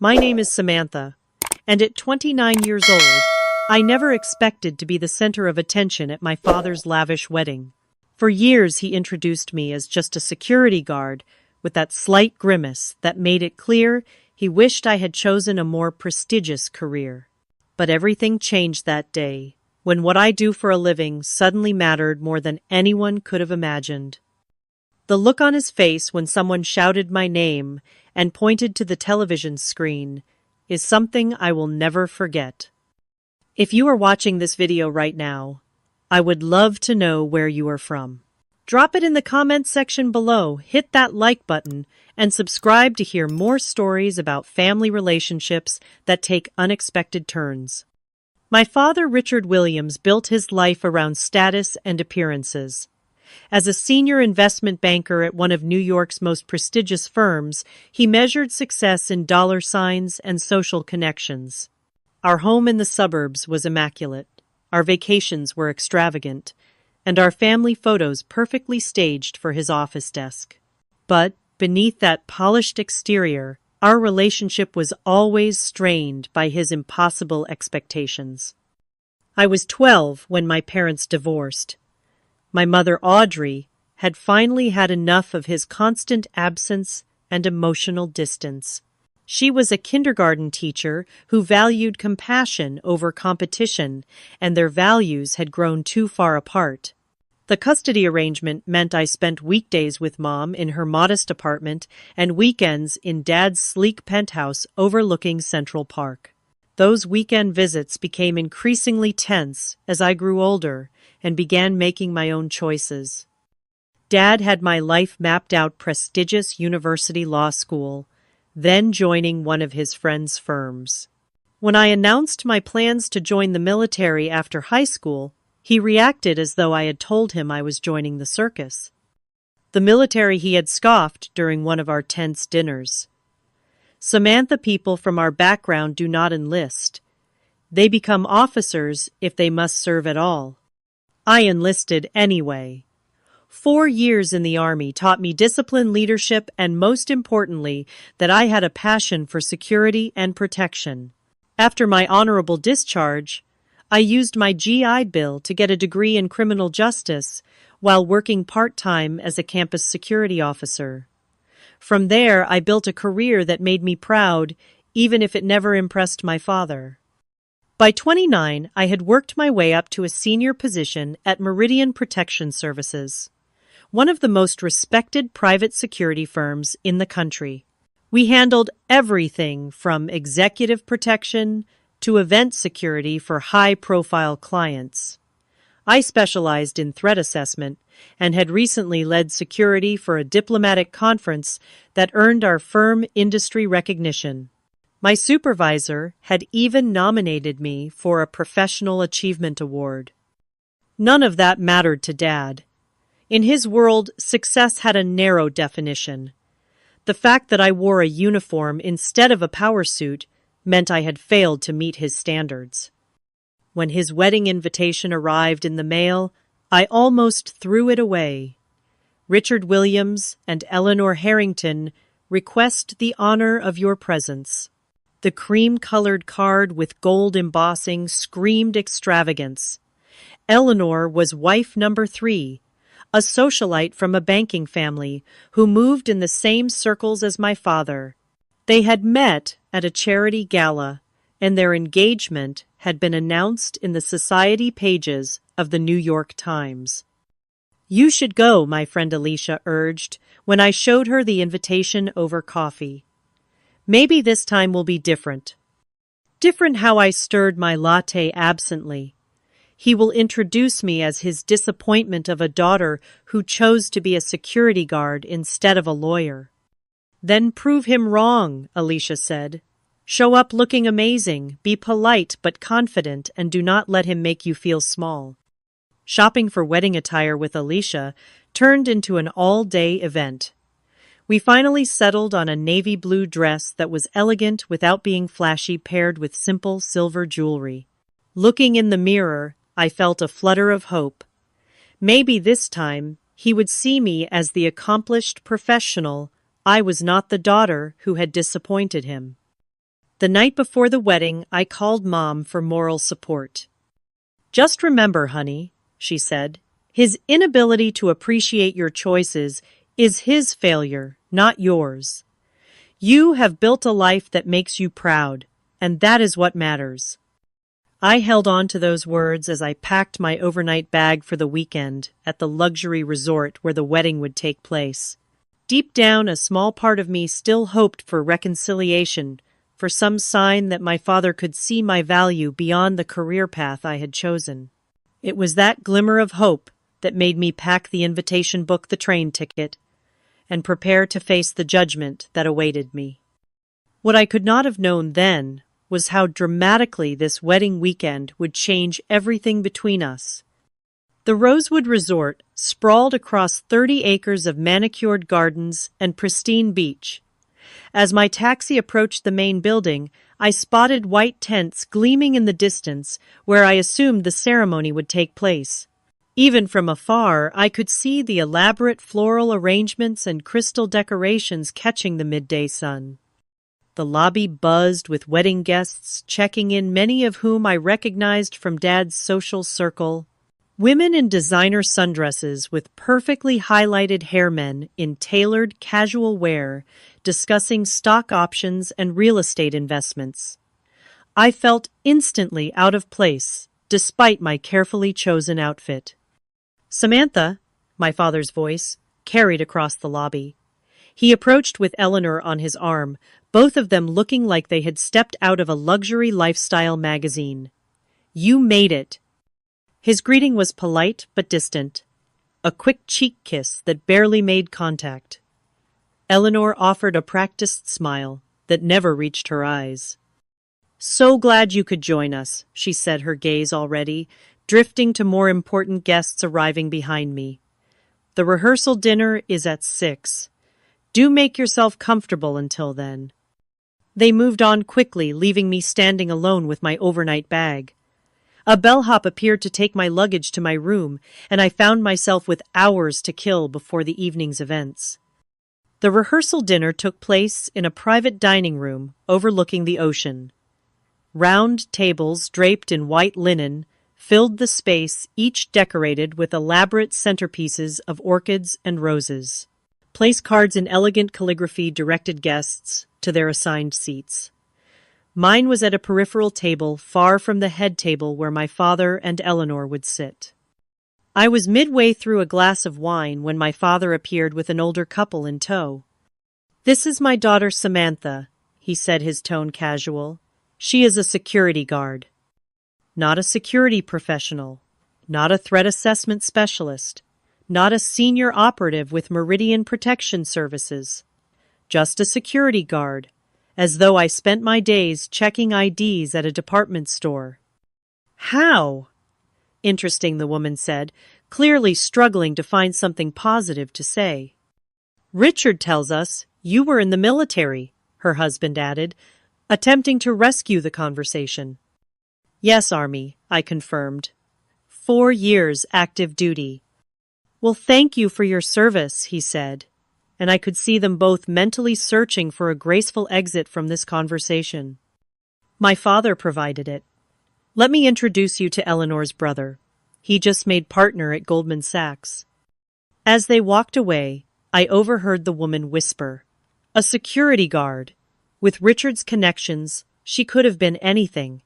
My name is Samantha, and at 29 years old, I never expected to be the center of attention at my father's lavish wedding. For years, he introduced me as just a security guard with that slight grimace that made it clear he wished I had chosen a more prestigious career. But everything changed that day, when what I do for a living suddenly mattered more than anyone could have imagined. The look on his face when someone shouted my name and pointed to the television screen is something I will never forget. If you are watching this video right now, I would love to know where you are from. Drop it in the comments section below, hit that like button, and subscribe to hear more stories about family relationships that take unexpected turns. My father, Richard Williams, built his life around status and appearances. As a senior investment banker at one of New York's most prestigious firms, he measured success in dollar signs and social connections. Our home in the suburbs was immaculate, our vacations were extravagant, and our family photos perfectly staged for his office desk. But beneath that polished exterior, our relationship was always strained by his impossible expectations. I was 12 when my parents divorced. My mother, Audrey, had finally had enough of his constant absence and emotional distance. She was a kindergarten teacher who valued compassion over competition, and their values had grown too far apart. The custody arrangement meant I spent weekdays with Mom in her modest apartment and weekends in Dad's sleek penthouse overlooking Central Park. Those weekend visits became increasingly tense as I grew older and began making my own choices. Dad had my life mapped out: prestigious university law school, then joining one of his friends' firms. When I announced my plans to join the military after high school, he reacted as though I had told him I was joining the circus. The military he had scoffed during one of our tense dinners. Samantha, people from our background do not enlist. They become officers if they must serve at all. I enlisted anyway. 4 years in the Army taught me discipline, leadership, and most importantly, that I had a passion for security and protection. After my honorable discharge, I used my GI Bill to get a degree in criminal justice while working part-time as a campus security officer. From there, I built a career that made me proud, even if it never impressed my father. By 29, I had worked my way up to a senior position at Meridian Protection Services, one of the most respected private security firms in the country. We handled everything from executive protection to event security for high-profile clients. I specialized in threat assessment and had recently led security for a diplomatic conference that earned our firm industry recognition. My supervisor had even nominated me for a Professional Achievement Award. None of that mattered to Dad. In his world, success had a narrow definition. The fact that I wore a uniform instead of a power suit meant I had failed to meet his standards. When his wedding invitation arrived in the mail, I almost threw it away. Richard Williams and Eleanor Harrington request the honor of your presence. The cream-colored card with gold embossing screamed extravagance. Eleanor was wife number 3, a socialite from a banking family who moved in the same circles as my father. They had met at a charity gala, and their engagement had been announced in the society pages of the New York Times. "You should go," my friend Alicia urged when I showed her the invitation over coffee. "Maybe this time will be different." Different how I stirred my latte absently. He will introduce me as his disappointment of a daughter who chose to be a security guard instead of a lawyer. "Then prove him wrong," Alicia said. "Show up looking amazing, be polite but confident, and do not let him make you feel small." Shopping for wedding attire with Alicia turned into an all-day event. We finally settled on a navy blue dress that was elegant without being flashy, paired with simple silver jewelry. Looking in the mirror, I felt a flutter of hope. Maybe this time he would see me as the accomplished professional. I was not the daughter who had disappointed him. The night before the wedding, I called Mom for moral support. "Just remember, honey," she said, "his inability to appreciate your choices is his failure, not yours. You have built a life that makes you proud, and that is what matters." I held on to those words as I packed my overnight bag for the weekend at the luxury resort where the wedding would take place. Deep down, a small part of me still hoped for reconciliation, for some sign that my father could see my value beyond the career path I had chosen. It was that glimmer of hope that made me pack the invitation book, the train ticket, and prepare to face the judgment that awaited me. What I could not have known then was how dramatically this wedding weekend would change everything between us. The Rosewood Resort sprawled across 30 acres of manicured gardens and pristine beach. As my taxi approached the main building, I spotted white tents gleaming in the distance where I assumed the ceremony would take place. Even from afar, I could see the elaborate floral arrangements and crystal decorations catching the midday sun. The lobby buzzed with wedding guests checking in, many of whom I recognized from Dad's social circle. Women in designer sundresses with perfectly highlighted hairmen in tailored casual wear discussing stock options and real estate investments. I felt instantly out of place, despite my carefully chosen outfit. "Samantha," my father's voice, carried across the lobby. He approached with Eleanor on his arm, both of them looking like they had stepped out of a luxury lifestyle magazine. "You made it." His greeting was polite but distant, a quick cheek kiss that barely made contact. Eleanor offered a practiced smile that never reached her eyes. "So glad you could join us," she said, her gaze already drifting to more important guests arriving behind me. "The rehearsal dinner is at 6. Do make yourself comfortable until then." They moved on quickly, leaving me standing alone with my overnight bag. A bellhop appeared to take my luggage to my room, and I found myself with hours to kill before the evening's events. The rehearsal dinner took place in a private dining room overlooking the ocean. Round tables draped in white linen filled the space, each decorated with elaborate centerpieces of orchids and roses. Place cards in elegant calligraphy directed guests to their assigned seats. Mine was at a peripheral table far from the head table where my father and Eleanor would sit. I was midway through a glass of wine when my father appeared with an older couple in tow. "This is my daughter Samantha," he said, his tone casual. "She is a security guard." Not a security professional, not a threat assessment specialist, not a senior operative with Meridian Protection Services. Just a security guard, as though I spent my days checking IDs at a department store. "How?" "Interesting," the woman said, clearly struggling to find something positive to say. "Richard tells us you were in the military," her husband added, attempting to rescue the conversation. "Yes, Army," I confirmed. 4 years active duty." "Well, thank you for your service," he said, and I could see them both mentally searching for a graceful exit from this conversation. "My father provided it. Let me introduce you to Eleanor's brother. He just made partner at Goldman Sachs." As they walked away, I overheard the woman whisper, "A security guard. With Richard's connections, she could have been anything."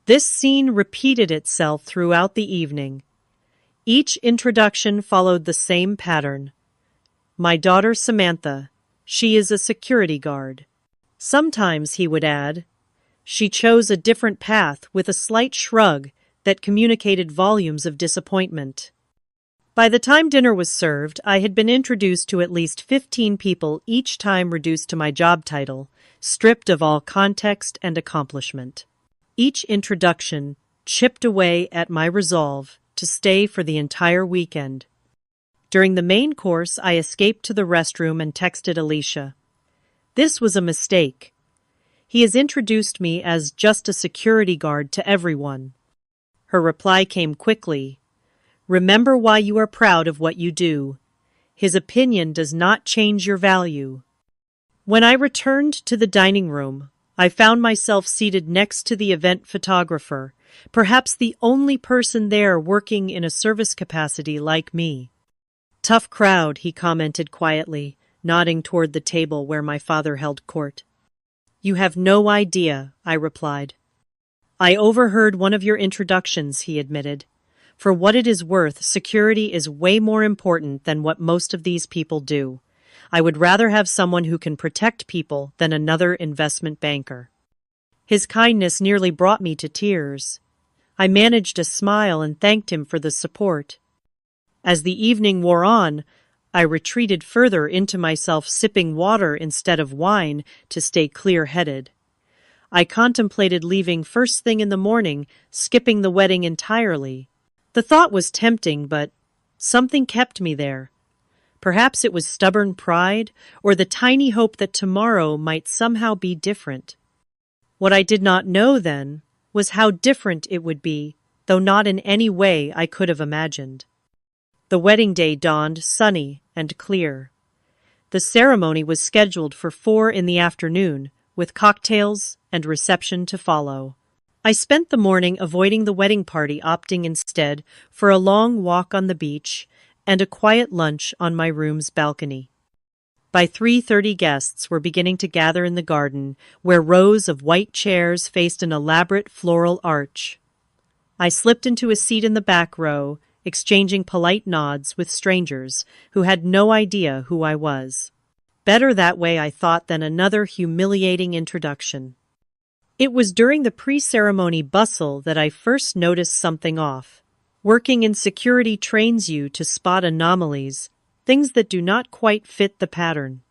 This scene repeated itself throughout the evening. Each introduction followed the same pattern. "My daughter Samantha. She is a security guard." Sometimes, he would add, "She chose a different path," with a slight shrug that communicated volumes of disappointment. By the time dinner was served, I had been introduced to at least 15 people, each time reduced to my job title, stripped of all context and accomplishment. Each introduction chipped away at my resolve to stay for the entire weekend. During the main course, I escaped to the restroom and texted Alicia. This was a mistake. He has introduced me as just a security guard to everyone. Her reply came quickly. "Remember why you are proud of what you do. His opinion does not change your value." When I returned to the dining room, I found myself seated next to the event photographer, perhaps the only person there working in a service capacity like me. "Tough crowd," he commented quietly, nodding toward the table where my father held court. "You have no idea," I replied. "I overheard one of your introductions," he admitted. "For what it is worth, security is way more important than what most of these people do. I would rather have someone who can protect people than another investment banker." His kindness nearly brought me to tears. I managed a smile and thanked him for the support. As the evening wore on, I retreated further into myself, sipping water instead of wine to stay clear-headed. I contemplated leaving first thing in the morning, skipping the wedding entirely. The thought was tempting, but something kept me there. Perhaps it was stubborn pride, or the tiny hope that tomorrow might somehow be different. What I did not know then was how different it would be, though not in any way I could have imagined. The wedding day dawned sunny and clear. The ceremony was scheduled for 4 in the afternoon, with cocktails and reception to follow. I spent the morning avoiding the wedding party, opting instead for a long walk on the beach and a quiet lunch on my room's balcony. By 3:30, guests were beginning to gather in the garden, where rows of white chairs faced an elaborate floral arch. I slipped into a seat in the back row, exchanging polite nods with strangers who had no idea who I was. Better that way, I thought, than another humiliating introduction. It was during the pre-ceremony bustle that I first noticed something off. Working in security trains you to spot anomalies, things that do not quite fit the pattern.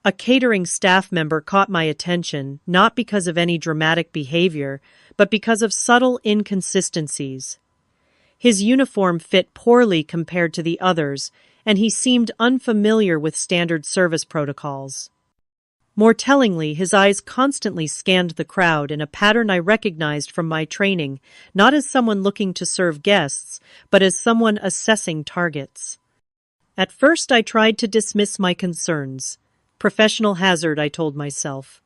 A catering staff member caught my attention, not because of any dramatic behavior, but because of subtle inconsistencies. His uniform fit poorly compared to the others, and he seemed unfamiliar with standard service protocols. More tellingly, his eyes constantly scanned the crowd in a pattern I recognized from my training, not as someone looking to serve guests, but as someone assessing targets. At first, I tried to dismiss my concerns. Professional hazard, I told myself.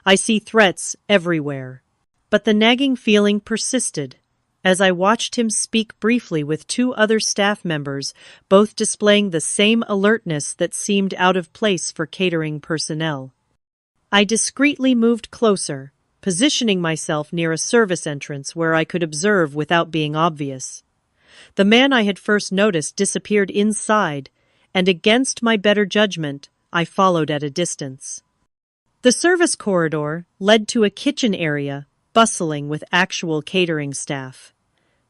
I see threats everywhere. But the nagging feeling persisted. As I watched him speak briefly with 2 other staff members, both displaying the same alertness that seemed out of place for catering personnel. I discreetly moved closer, positioning myself near a service entrance where I could observe without being obvious. The man I had first noticed disappeared inside, and against my better judgment, I followed at a distance. The service corridor led to a kitchen area, bustling with actual catering staff.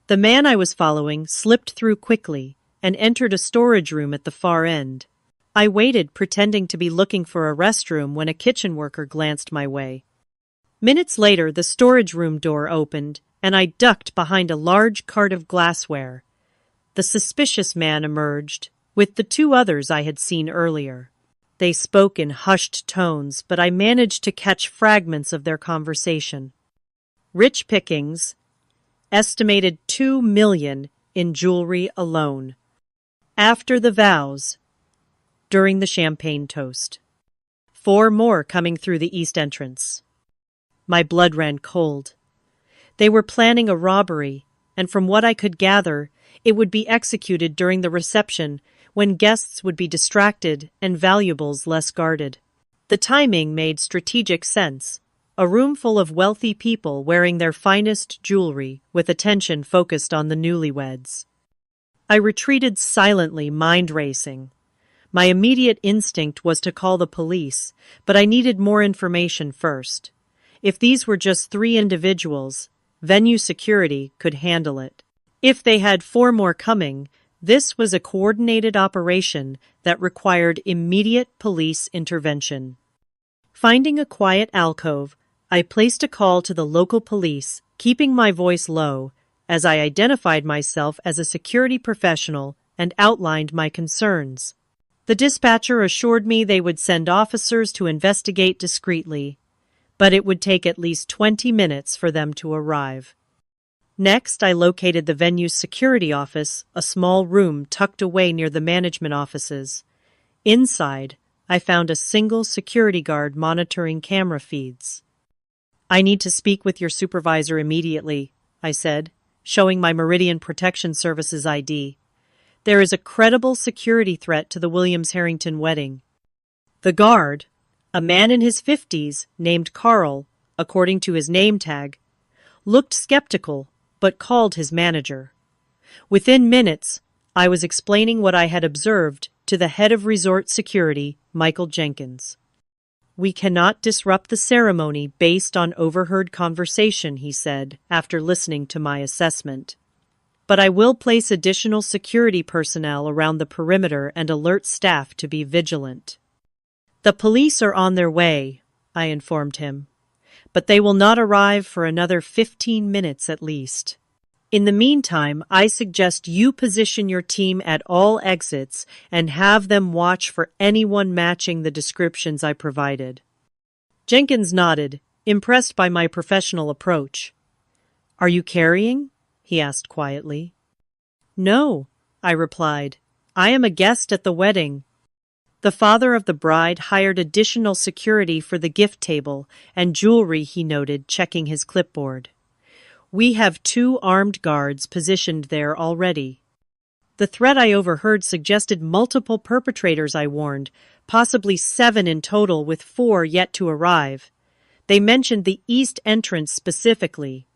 The man I was following slipped through quickly and entered a storage room at the far end. I waited, pretending to be looking for a restroom, when a kitchen worker glanced my way. Minutes later, the storage room door opened, and I ducked behind a large cart of glassware. The suspicious man emerged, with the 2 others I had seen earlier. They spoke in hushed tones, but I managed to catch fragments of their conversation. Rich pickings, estimated $2 million in jewelry alone. After the vows, during the champagne toast. 4 more coming through the east entrance. My blood ran cold. They were planning a robbery, and from what I could gather, it would be executed during the reception, when guests would be distracted and valuables less guarded. The timing made strategic sense. A room full of wealthy people wearing their finest jewelry, with attention focused on the newlyweds. I retreated silently, mind racing. My immediate instinct was to call the police, but I needed more information first. If these were just 3 individuals, venue security could handle it. If they had 4 more coming, this was a coordinated operation that required immediate police intervention. Finding a quiet alcove, I placed a call to the local police, keeping my voice low, as I identified myself as a security professional and outlined my concerns. The dispatcher assured me they would send officers to investigate discreetly, but it would take at least 20 minutes for them to arrive. Next, I located the venue's security office, a small room tucked away near the management offices. Inside, I found a single security guard monitoring camera feeds. I need to speak with your supervisor immediately, I said, showing my Meridian Protection Services ID. There is a credible security threat to the Williams-Harrington wedding. The guard, a man in his 50s named Carl, according to his name tag, looked skeptical but called his manager. Within minutes, I was explaining what I had observed to the head of resort security, Michael Jenkins. We cannot disrupt the ceremony based on overheard conversation, he said, after listening to my assessment. But I will place additional security personnel around the perimeter and alert staff to be vigilant. The police are on their way, I informed him, but they will not arrive for another 15 minutes at least. In the meantime, I suggest you position your team at all exits and have them watch for anyone matching the descriptions I provided. Jenkins nodded, impressed by my professional approach. Are you carrying? He asked quietly. No, I replied. I am a guest at the wedding. The father of the bride hired additional security for the gift table and jewelry, he noted, checking his clipboard. We have 2 armed guards positioned there already. The threat I overheard suggested multiple perpetrators, I warned, possibly 7 in total with 4 yet to arrive. They mentioned the east entrance specifically.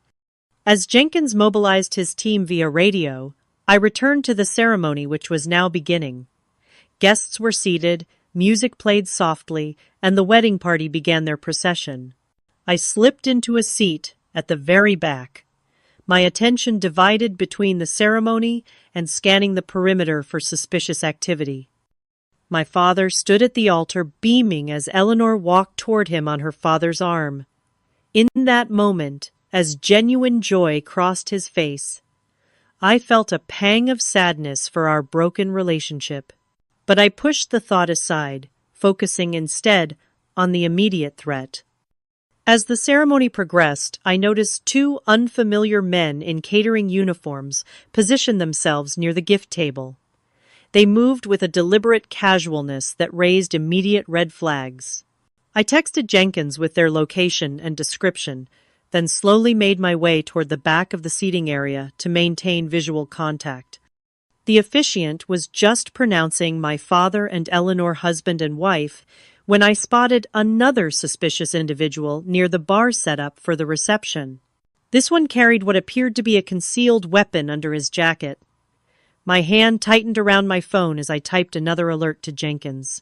As Jenkins mobilized his team via radio, I returned to the ceremony, which was now beginning. Guests were seated, music played softly, and the wedding party began their procession. I slipped into a seat at the very back, my attention divided between the ceremony and scanning the perimeter for suspicious activity. My father stood at the altar beaming as Eleanor walked toward him on her father's arm. In that moment, as genuine joy crossed his face, I felt a pang of sadness for our broken relationship. But I pushed the thought aside, focusing instead on the immediate threat. As the ceremony progressed, I noticed 2 unfamiliar men in catering uniforms position themselves near the gift table. They moved with a deliberate casualness that raised immediate red flags. I texted Jenkins with their location and description, then slowly made my way toward the back of the seating area to maintain visual contact. The officiant was just pronouncing my father and Eleanor husband and wife when I spotted another suspicious individual near the bar setup for the reception. This one carried what appeared to be a concealed weapon under his jacket. My hand tightened around my phone as I typed another alert to Jenkins.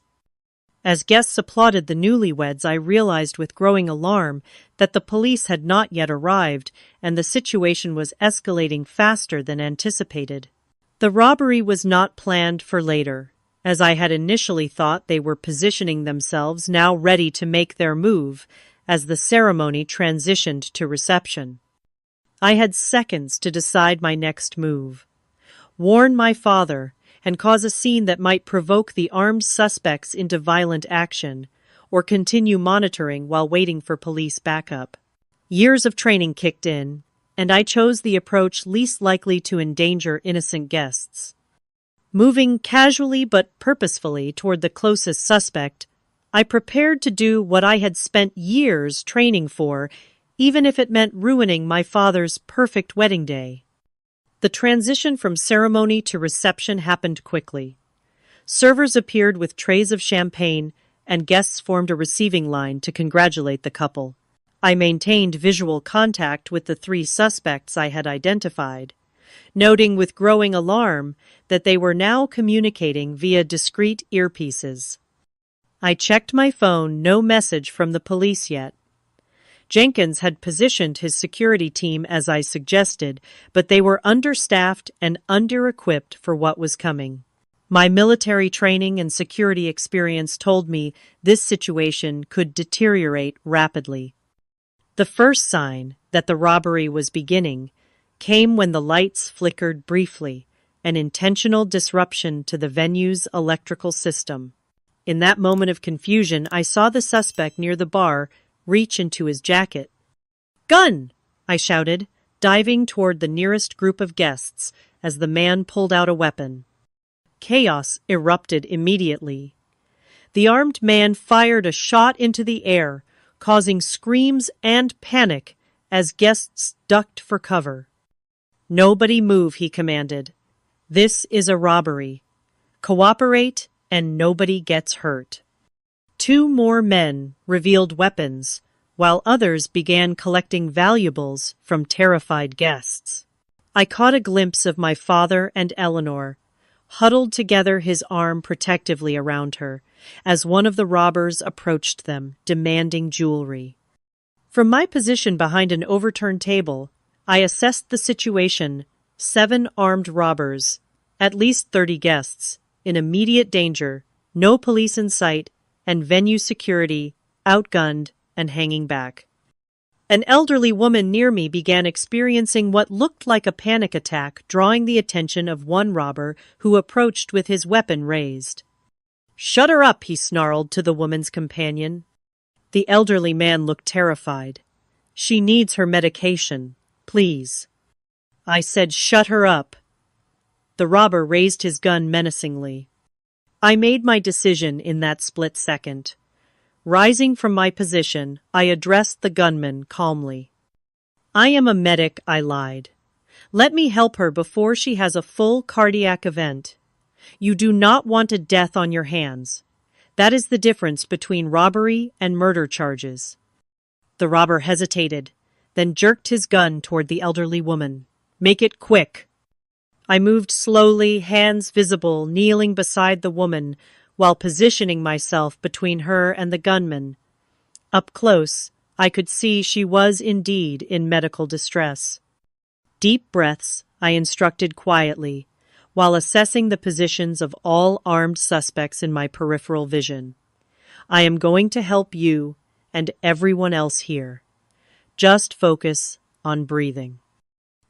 As guests applauded the newlyweds, I realized with growing alarm that the police had not yet arrived and the situation was escalating faster than anticipated. The robbery was not planned for later, as I had initially thought. They were positioning themselves, now ready to make their move, as the ceremony transitioned to reception. I had seconds to decide my next move. Warn my father and cause a scene that might provoke the armed suspects into violent action, or continue monitoring while waiting for police backup. Years of training kicked in, and I chose the approach least likely to endanger innocent guests. Moving casually but purposefully toward the closest suspect, I prepared to do what I had spent years training for, even if it meant ruining my father's perfect wedding day. The transition from ceremony to reception happened quickly. Servers appeared with trays of champagne, and guests formed a receiving line to congratulate the couple. I maintained visual contact with the 3 suspects I had identified, noting with growing alarm that they were now communicating via discreet earpieces. I checked my phone, no message from the police yet. Jenkins had positioned his security team as I suggested, but they were understaffed and under-equipped for what was coming. My military training and security experience told me this situation could deteriorate rapidly. The first sign that the robbery was beginning came when the lights flickered briefly, an intentional disruption to the venue's electrical system. In that moment of confusion, I saw the suspect near the bar reach into his jacket. "Gun!" I shouted, diving toward the nearest group of guests as the man pulled out a weapon. Chaos erupted immediately. The armed man fired a shot into the air, causing screams and panic as guests ducked for cover. "Nobody move," he commanded. "This is a robbery. Cooperate and nobody gets hurt." Two more men revealed weapons, while others began collecting valuables from terrified guests. I caught a glimpse of my father and Eleanor, huddled together, his arm protectively around her, as one of the robbers approached them, demanding jewelry. From my position behind an overturned table, I assessed the situation: 7 armed robbers, at least 30 guests, in immediate danger, no police in sight, and venue security outgunned and hanging back. An elderly woman near me began experiencing what looked like a panic attack, drawing the attention of one robber who approached with his weapon raised. "Shut her up," he snarled to the woman's companion. The elderly man looked terrified. "She needs her medication, please." I said, "Shut her up." The robber raised his gun menacingly. I made my decision in that split second. Rising from my position, I addressed the gunman calmly. "I am a medic," I lied. "Let me help her before she has a full cardiac event. You do not want a death on your hands. That is the difference between robbery and murder charges." The robber hesitated, then jerked his gun toward the elderly woman. "Make it quick." I moved slowly, hands visible, kneeling beside the woman, while positioning myself between her and the gunman. Up close, I could see she was indeed in medical distress. "Deep breaths," I instructed quietly, while assessing the positions of all armed suspects in my peripheral vision. "I am going to help you and everyone else here. Just focus on breathing."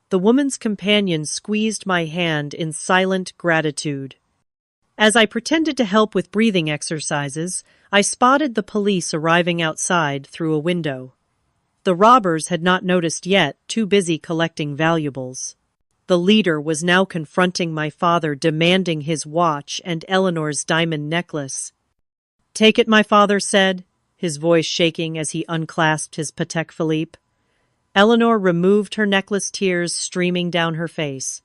The woman's companion squeezed my hand in silent gratitude. As I pretended to help with breathing exercises, I spotted the police arriving outside through a window. The robbers had not noticed yet, too busy collecting valuables. The leader was now confronting my father, demanding his watch and Eleanor's diamond necklace. "Take it," my father said, his voice shaking as he unclasped his Patek Philippe. Eleanor removed her necklace, tears streaming down her face.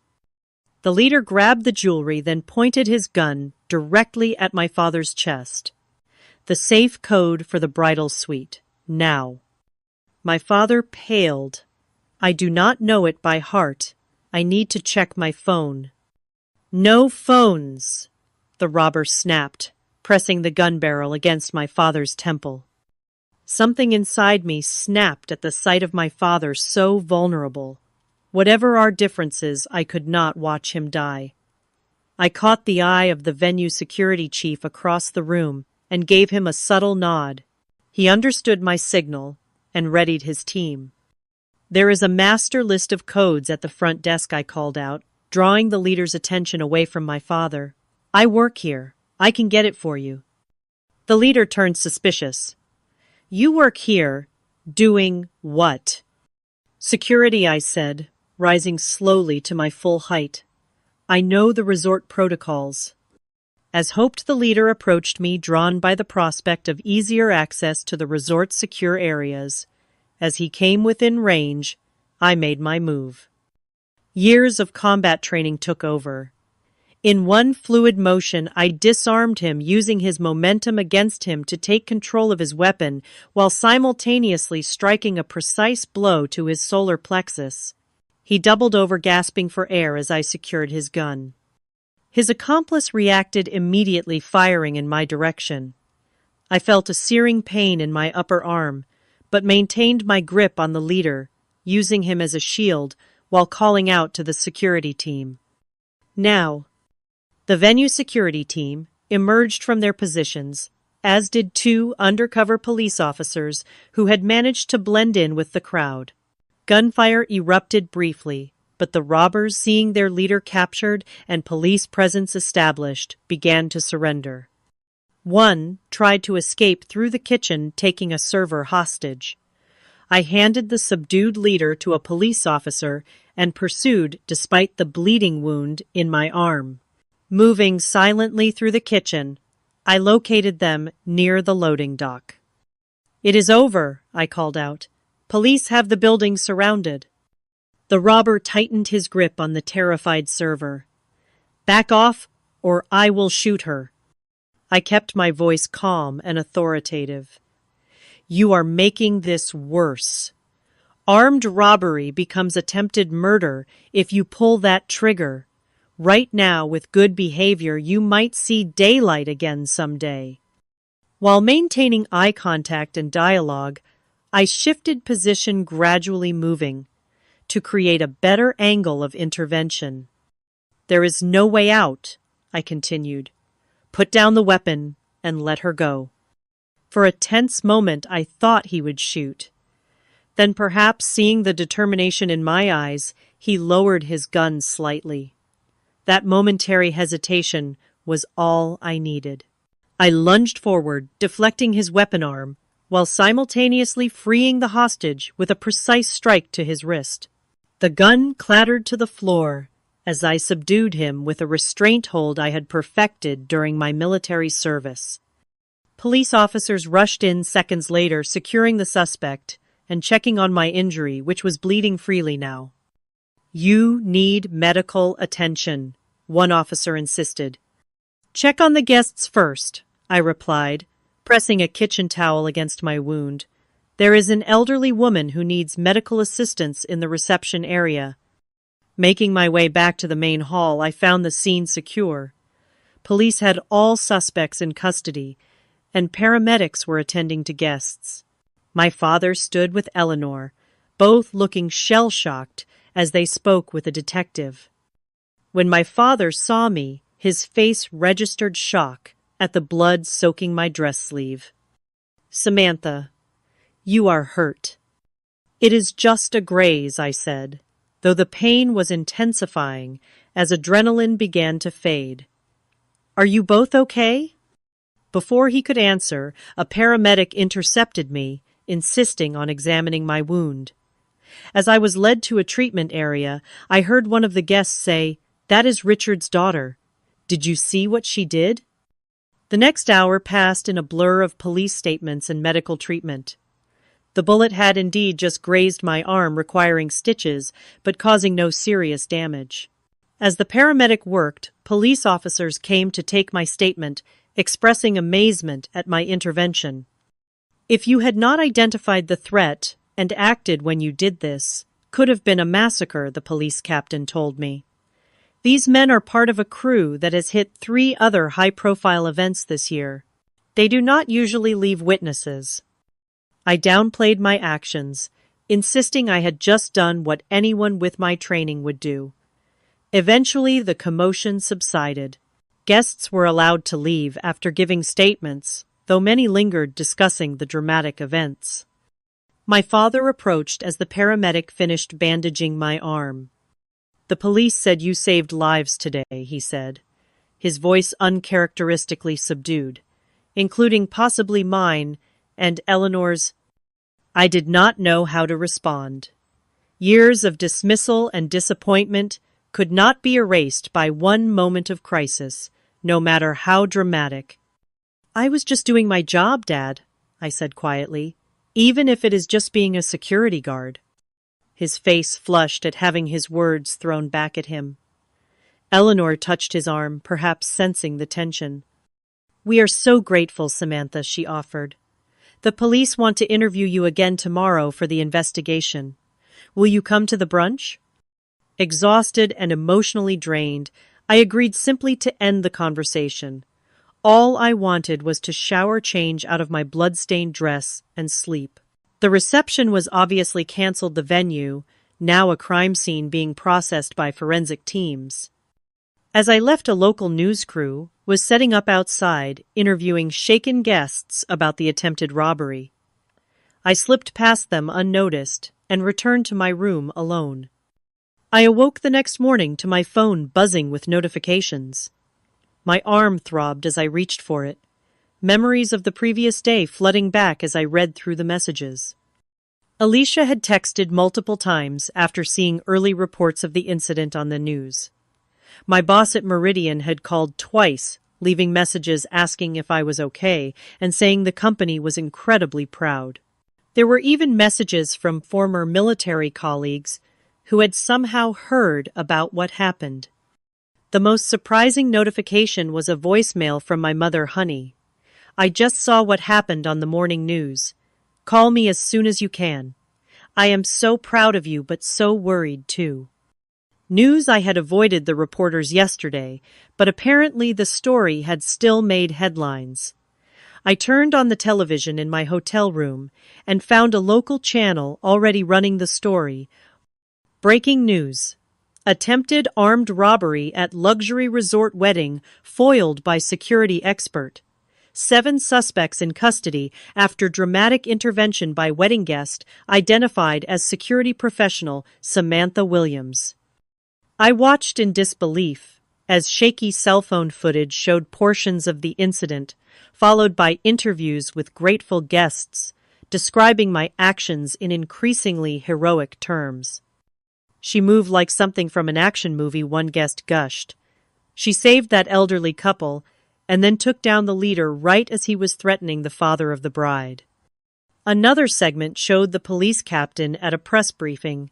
The leader grabbed the jewelry, then pointed his gun directly at my father's chest. "The safe code for the bridal suite. Now." My father paled. "I do not know it by heart. I need to check my phone." "No phones," the robber snapped, pressing the gun barrel against my father's temple. Something inside me snapped at the sight of my father so vulnerable. Whatever our differences, I could not watch him die. I caught the eye of the venue security chief across the room and gave him a subtle nod. He understood my signal and readied his team. "There is a master list of codes at the front desk," I called out, drawing the leader's attention away from my father. "I work here. I can get it for you." The leader turned suspicious. "You work here? Doing what?" "Security," I said, rising slowly to my full height. "I know the resort protocols." As hoped, the leader approached me, drawn by the prospect of easier access to the resort's secure areas. As he came within range, I made my move. Years of combat training took over. In one fluid motion, I disarmed him, using his momentum against him to take control of his weapon, while simultaneously striking a precise blow to his solar plexus. He doubled over, gasping for air as I secured his gun. His accomplice reacted immediately, firing in my direction. I felt a searing pain in my upper arm, but maintained my grip on the leader, using him as a shield while calling out to the security team. "Now." The venue security team emerged from their positions, as did 2 undercover police officers who had managed to blend in with the crowd. Gunfire erupted briefly, but the robbers, seeing their leader captured and police presence established, began to surrender. One tried to escape through the kitchen, taking a server hostage. I handed the subdued leader to a police officer and pursued despite the bleeding wound in my arm. Moving silently through the kitchen, I located them near the loading dock. "It is over," I called out. "Police have the building surrounded." The robber tightened his grip on the terrified server. "Back off, or I will shoot her." I kept my voice calm and authoritative. "You are making this worse. Armed robbery becomes attempted murder if you pull that trigger. Right now, with good behavior, you might see daylight again someday." While maintaining eye contact and dialogue, I shifted position, gradually moving to create a better angle of intervention. "There is no way out," I continued. "Put down the weapon and let her go." For a tense moment, I thought he would shoot. Then, perhaps seeing the determination in my eyes, he lowered his gun slightly. That momentary hesitation was all I needed. I lunged forward, deflecting his weapon arm, while simultaneously freeing the hostage with a precise strike to his wrist. The gun clattered to the floor as I subdued him with a restraint hold I had perfected during my military service. Police officers rushed in seconds later, securing the suspect and checking on my injury, which was bleeding freely now. "You need medical attention," one officer insisted. "Check on the guests first," I replied, pressing a kitchen towel against my wound. "There is an elderly woman who needs medical assistance in the reception area." Making my way back to the main hall, I found the scene secure. Police had all suspects in custody, and paramedics were attending to guests. My father stood with Eleanor, both looking shell-shocked as they spoke with a detective. When my father saw me, his face registered shock at the blood soaking my dress sleeve. "Samantha, you are hurt." "It is just a graze," I said, though the pain was intensifying as adrenaline began to fade. "Are you both okay?" Before he could answer, a paramedic intercepted me, insisting on examining my wound. As I was led to a treatment area, I heard one of the guests say, "That is Richard's daughter. Did you see what she did?" The next hour passed in a blur of police statements and medical treatment. The bullet had indeed just grazed my arm, requiring stitches, but causing no serious damage. As the paramedic worked, police officers came to take my statement, expressing amazement at my intervention. "If you had not identified the threat and acted when you did this, could have been a massacre," the police captain told me. "These men are part of a crew that has hit 3 other high-profile events this year. They do not usually leave witnesses." I downplayed my actions, insisting I had just done what anyone with my training would do. Eventually, the commotion subsided. Guests were allowed to leave after giving statements, though many lingered discussing the dramatic events. My father approached as the paramedic finished bandaging my arm. "The police said you saved lives today," he said, his voice uncharacteristically subdued, "including possibly mine and Eleanor's." I did not know how to respond. Years of dismissal and disappointment could not be erased by one moment of crisis, no matter how dramatic. "I was just doing my job, Dad," I said quietly, "even if it is just being a security guard." His face flushed at having his words thrown back at him. Eleanor touched his arm, perhaps sensing the tension. "We are so grateful, Samantha," she offered. "The police want to interview you again tomorrow for the investigation. Will you come to the brunch?" Exhausted and emotionally drained, I agreed simply to end the conversation. All I wanted was to shower change out of my blood-stained dress and sleep. The reception was obviously canceled, the venue, now a crime scene being processed by forensic teams. As I left, a local news crew was setting up outside, interviewing shaken guests about the attempted robbery. I slipped past them unnoticed and returned to my room alone. I awoke the next morning to my phone buzzing with notifications. My arm throbbed as I reached for it, memories of the previous day flooding back as I read through the messages. Alicia had texted multiple times after seeing early reports of the incident on the news. My boss at Meridian had called twice, leaving messages asking if I was okay and saying the company was incredibly proud. There were even messages from former military colleagues who had somehow heard about what happened. The most surprising notification was a voicemail from my mother, Honey. I just saw what happened on the morning news. Call me as soon as you can. I am so proud of you, but so worried too. News I had avoided the reporters yesterday, but apparently the story had still made headlines. I turned on the television in my hotel room and found a local channel already running the story. Breaking news. Attempted armed robbery at luxury resort wedding foiled by security expert. 7 suspects in custody after dramatic intervention by wedding guest identified as security professional Samantha Williams. I watched in disbelief as shaky cell phone footage showed portions of the incident, followed by interviews with grateful guests, describing my actions in increasingly heroic terms. She moved like something from an action movie, one guest gushed. She saved that elderly couple and then took down the leader right as he was threatening the father of the bride. Another segment showed the police captain at a press briefing.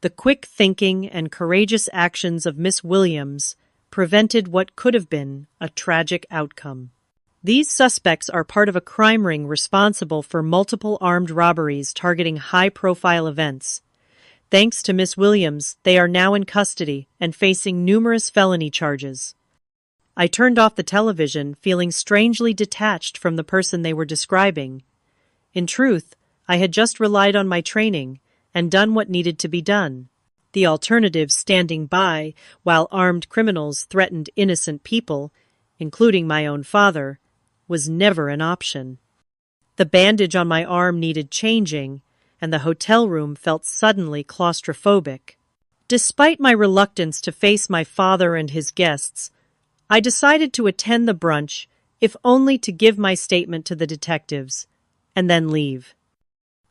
The quick thinking and courageous actions of Miss Williams prevented what could have been a tragic outcome. These suspects are part of a crime ring responsible for multiple armed robberies targeting high-profile events. Thanks to Miss Williams, they are now in custody and facing numerous felony charges. I turned off the television, feeling strangely detached from the person they were describing. In truth, I had just relied on my training and done what needed to be done. The alternative, standing by while armed criminals threatened innocent people, including my own father, was never an option. The bandage on my arm needed changing, and the hotel room felt suddenly claustrophobic. Despite my reluctance to face my father and his guests, I decided to attend the brunch, if only to give my statement to the detectives, and then leave.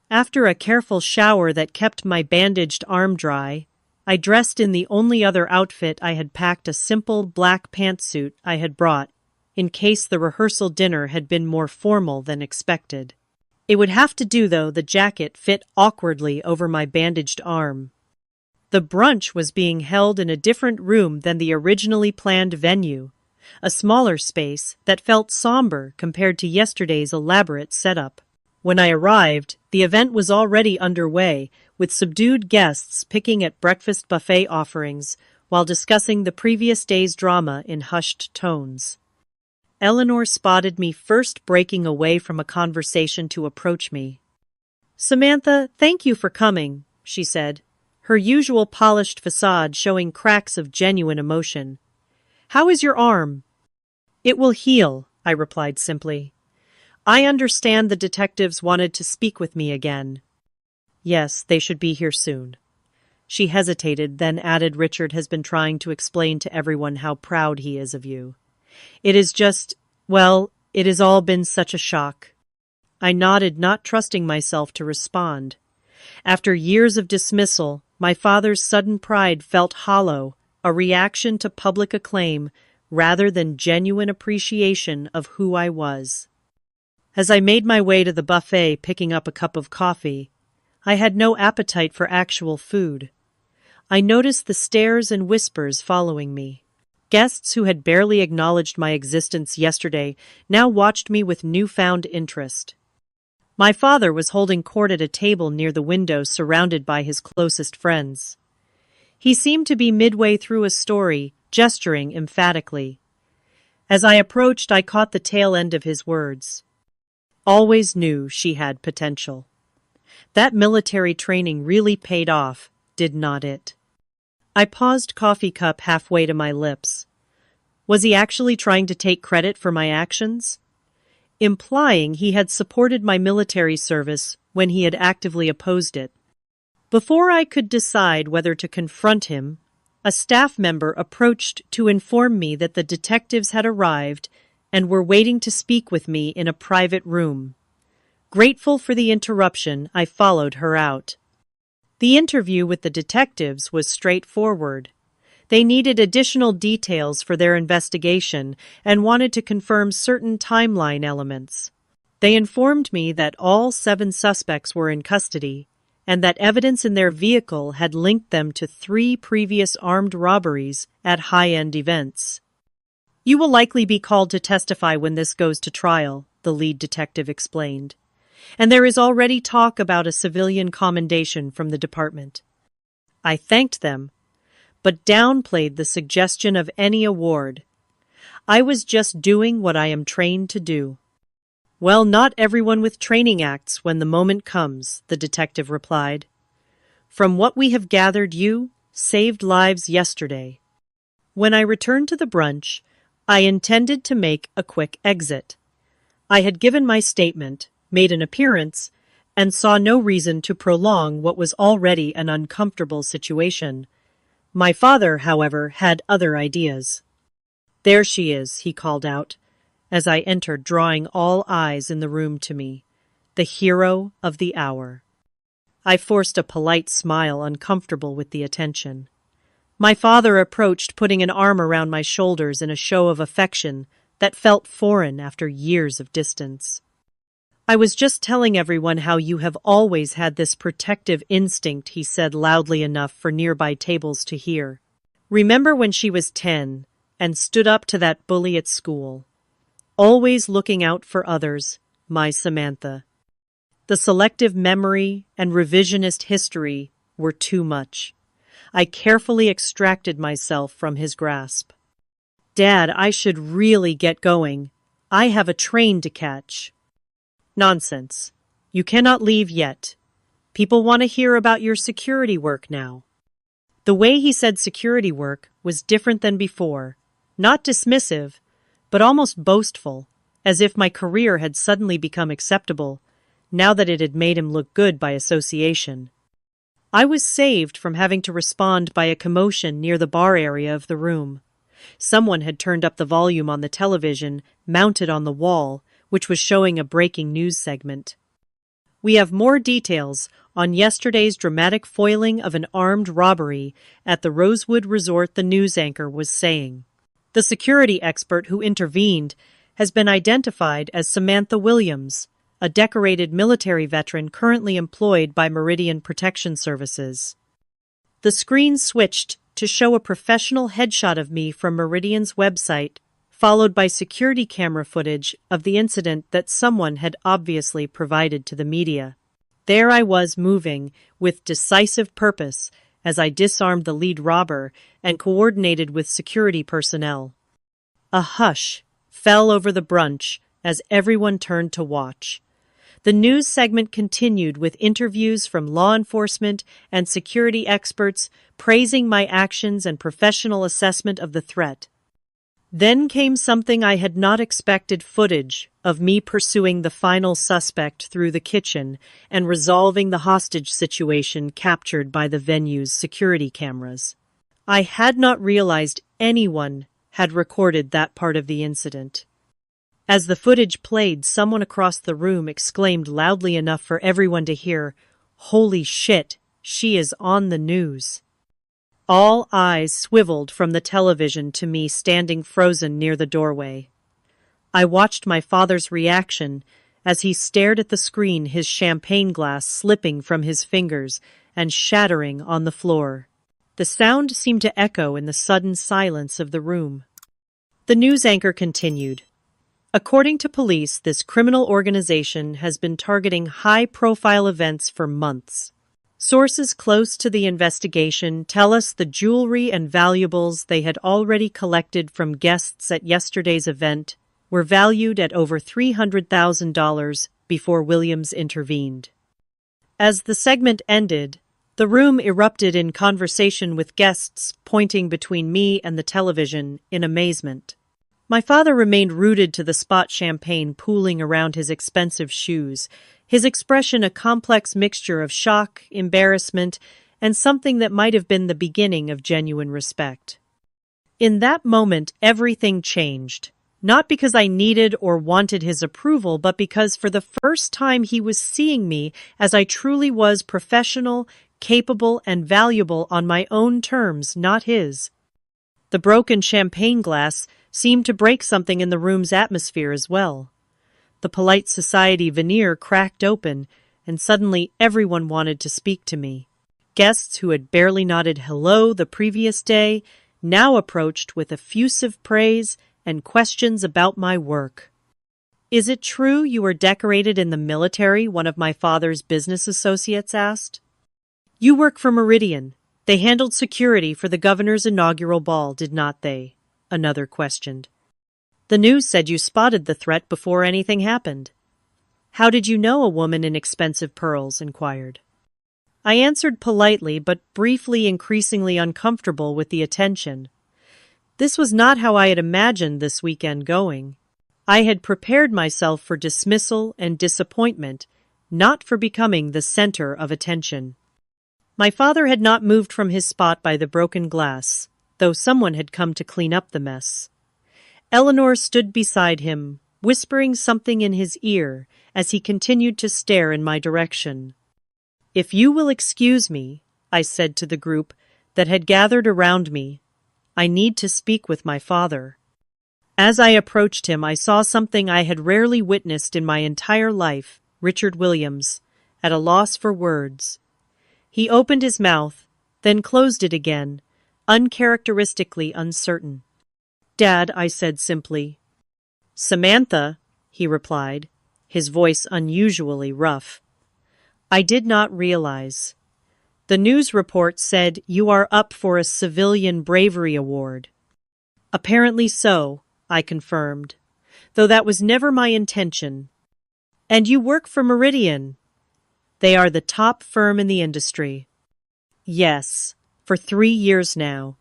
After a careful shower that kept my bandaged arm dry, I dressed in the only other outfit I had packed, a simple black pantsuit I had brought, in case the rehearsal dinner had been more formal than expected. It would have to do, though. The jacket fit awkwardly over my bandaged arm. The brunch was being held in a different room than the originally planned venue, a smaller space that felt somber compared to yesterday's elaborate setup. When I arrived, the event was already underway, with subdued guests picking at breakfast buffet offerings while discussing the previous day's drama in hushed tones. Eleanor spotted me first, breaking away from a conversation to approach me. "Samantha, thank you for coming," she said, her usual polished facade showing cracks of genuine emotion. "How is your arm?" "It will heal," I replied simply. "I understand the detectives wanted to speak with me again." "Yes, they should be here soon." She hesitated, then added, "Richard has been trying to explain to everyone how proud he is of you. It is just, well, it has all been such a shock." I nodded, not trusting myself to respond. After years of dismissal, my father's sudden pride felt hollow, a reaction to public acclaim rather than genuine appreciation of who I was. As I made my way to the buffet, picking up a cup of coffee, I had no appetite for actual food. I noticed the stares and whispers following me. Guests who had barely acknowledged my existence yesterday now watched me with newfound interest. My father was holding court at a table near the window, surrounded by his closest friends. He seemed to be midway through a story, gesturing emphatically. As I approached, I caught the tail end of his words. "Always knew she had potential." That military training really paid off, did not it? I paused, coffee cup halfway to my lips. Was he actually trying to take credit for my actions? Implying he had supported my military service when he had actively opposed it. Before I could decide whether to confront him, a staff member approached to inform me that the detectives had arrived and were waiting to speak with me in a private room. Grateful for the interruption, I followed her out. The interview with the detectives was straightforward. They needed additional details for their investigation and wanted to confirm certain timeline elements. They informed me that all 7 suspects were in custody and that evidence in their vehicle had linked them to 3 previous armed robberies at high-end events. "You will likely be called to testify when this goes to trial," the lead detective explained. "And there is already talk about a civilian commendation from the department." I thanked them, but downplayed the suggestion of any award. I was just doing what I am trained to do. "Well, not everyone with training acts when the moment comes," the detective replied. "From what we have gathered, you saved lives yesterday." When I returned to the brunch, I intended to make a quick exit. I had given my statement, made an appearance, and saw no reason to prolong what was already an uncomfortable situation. My father, however, had other ideas. "There she is," he called out, as I entered, drawing all eyes in the room to me, the hero of the hour. I forced a polite smile, uncomfortable with the attention. My father approached, putting an arm around my shoulders in a show of affection that felt foreign after years of distance. "I was just telling everyone how you have always had this protective instinct," he said loudly enough for nearby tables to hear. "Remember when she was 10 and stood up to that bully at school? Always looking out for others, my Samantha." The selective memory and revisionist history were too much. I carefully extracted myself from his grasp. "Dad, I should really get going. I have a train to catch." "Nonsense. You cannot leave yet. People want to hear about your security work now." The way he said security work was different than before, not dismissive, but almost boastful, as if my career had suddenly become acceptable, now that it had made him look good by association. I was saved from having to respond by a commotion near the bar area of the room. Someone had turned up the volume on the television mounted on the wall, which was showing a breaking news segment. "We have more details on yesterday's dramatic foiling of an armed robbery at the Rosewood Resort," the news anchor was saying. "The security expert who intervened has been identified as Samantha Williams, a decorated military veteran currently employed by Meridian Protection Services." The screen switched to show a professional headshot of me from Meridian's website, followed by security camera footage of the incident that someone had obviously provided to the media. There I was, moving with decisive purpose as I disarmed the lead robber and coordinated with security personnel. A hush fell over the brunch as everyone turned to watch. The news segment continued with interviews from law enforcement and security experts praising my actions and professional assessment of the threat. Then came something I had not expected: footage of me pursuing the final suspect through the kitchen and resolving the hostage situation captured by the venue's security cameras. I had not realized anyone had recorded that part of the incident. As the footage played, someone across the room exclaimed loudly enough for everyone to hear, "Holy shit, she is on the news." All eyes swiveled from the television to me standing frozen near the doorway. I watched my father's reaction as he stared at the screen, his champagne glass slipping from his fingers and shattering on the floor. The sound seemed to echo in the sudden silence of the room. The news anchor continued. "According to police, this criminal organization has been targeting high-profile events for months. Sources close to the investigation tell us the jewelry and valuables they had already collected from guests at yesterday's event were valued at over $300,000 before Williams intervened." As the segment ended, the room erupted in conversation, with guests pointing between me and the television in amazement. My father remained rooted to the spot, champagne pooling around his expensive shoes, his expression a complex mixture of shock, embarrassment, and something that might have been the beginning of genuine respect. In that moment, everything changed. Not because I needed or wanted his approval, but because for the first time he was seeing me as I truly was: professional, capable, and valuable on my own terms, not his. The broken champagne glass seemed to break something in the room's atmosphere as well. The polite society veneer cracked open, and suddenly everyone wanted to speak to me. Guests who had barely nodded hello the previous day now approached with effusive praise and questions about my work. "Is it true you were decorated in the military?" one of my father's business associates asked. "You work for Meridian. They handled security for the governor's inaugural ball, did not they?" another questioned. "The news said you spotted the threat before anything happened." "How did you know a woman in expensive pearls?" inquired. I answered politely, but briefly increasingly uncomfortable with the attention. This was not how I had imagined this weekend going. I had prepared myself for dismissal and disappointment, not for becoming the center of attention. My father had not moved from his spot by the broken glass, though someone had come to clean up the mess. Eleanor stood beside him, whispering something in his ear as he continued to stare in my direction. "If you will excuse me," I said to the group that had gathered around me, "I need to speak with my father." As I approached him, I saw something I had rarely witnessed in my entire life: Richard Williams, at a loss for words. He opened his mouth, then closed it again, uncharacteristically uncertain. "Dad," I said simply. "Samantha," he replied, his voice unusually rough. "I did not realize. The news report said you are up for a Civilian Bravery Award." "Apparently so," I confirmed, "though that was never my intention." "And you work for Meridian?" "They are the top firm in the industry." "Yes, for 3 years now.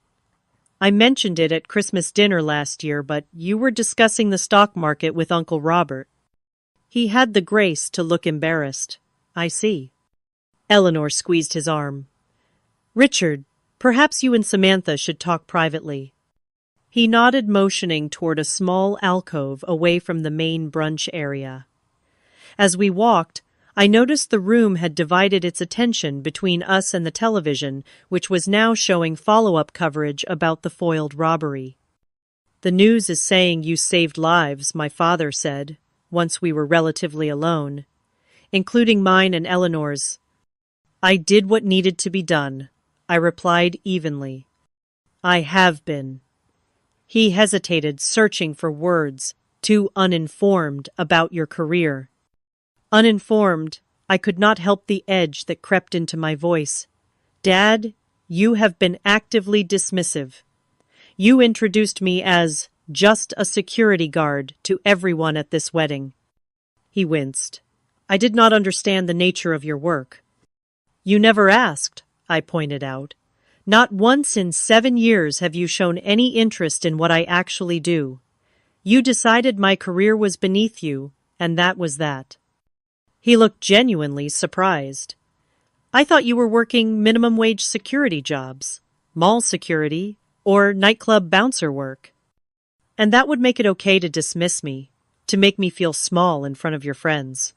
I mentioned it at Christmas dinner last year, but you were discussing the stock market with Uncle Robert." He had the grace to look embarrassed. "I see." Eleanor squeezed his arm. "Richard, perhaps you and Samantha should talk privately." He nodded, motioning toward a small alcove away from the main brunch area. As we walked, I noticed the room had divided its attention between us and the television, which was now showing follow-up coverage about the foiled robbery. "The news is saying you saved lives," my father said, once we were relatively alone, "including mine and Eleanor's." "I did what needed to be done," I replied evenly. "I have been." He hesitated, searching for words, too uninformed about your career. Uninformed, I could not help the edge that crept into my voice. "Dad, you have been actively dismissive. You introduced me as just a security guard to everyone at this wedding." He winced. "I did not understand the nature of your work." "You never asked," I pointed out. "Not once in 7 years have you shown any interest in what I actually do. You decided my career was beneath you, and that was that." He looked genuinely surprised. "I thought you were working minimum wage security jobs, mall security, or nightclub bouncer work. And that would make it okay to dismiss me, to make me feel small in front of your friends."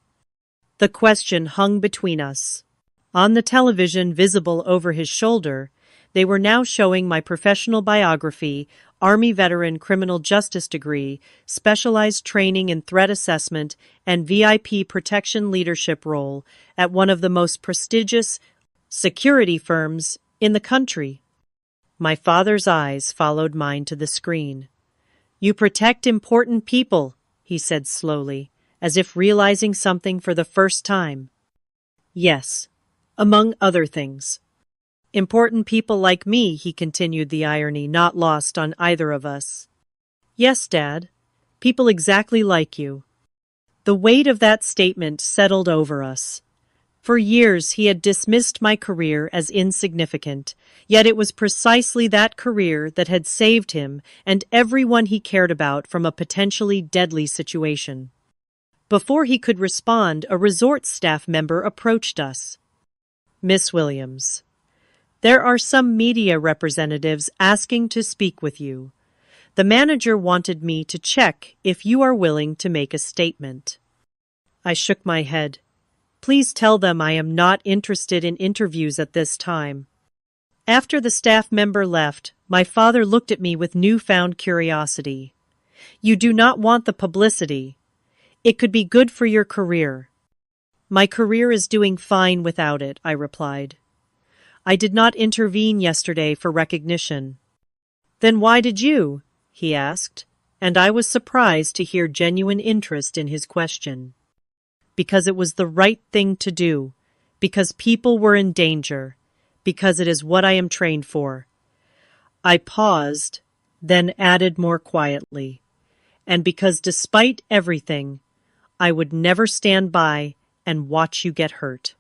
The question hung between us. On the television, visible over his shoulder, they were now showing my professional biography, Army veteran criminal justice degree, specialized training in threat assessment, and VIP protection leadership role at one of the most prestigious security firms in the country. My father's eyes followed mine to the screen. "You protect important people," he said slowly, as if realizing something for the first time. "Yes, among other things." "Important people like me," he continued, the irony not lost on either of us. "Yes, Dad. People exactly like you." The weight of that statement settled over us. For years he had dismissed my career as insignificant, yet it was precisely that career that had saved him and everyone he cared about from a potentially deadly situation. Before he could respond, a resort staff member approached us. "Miss Williams, there are some media representatives asking to speak with you. The manager wanted me to check if you are willing to make a statement." I shook my head. "Please tell them I am not interested in interviews at this time." After the staff member left, my father looked at me with newfound curiosity. You do not want the publicity. It could be good for your career. My career is doing fine without it, I replied. I did not intervene yesterday for recognition. Then why did you? He asked, and I was surprised to hear genuine interest in his question. Because it was the right thing to do, because people were in danger, because it is what I am trained for. I paused, then added more quietly, and because despite everything, I would never stand by and watch you get hurt.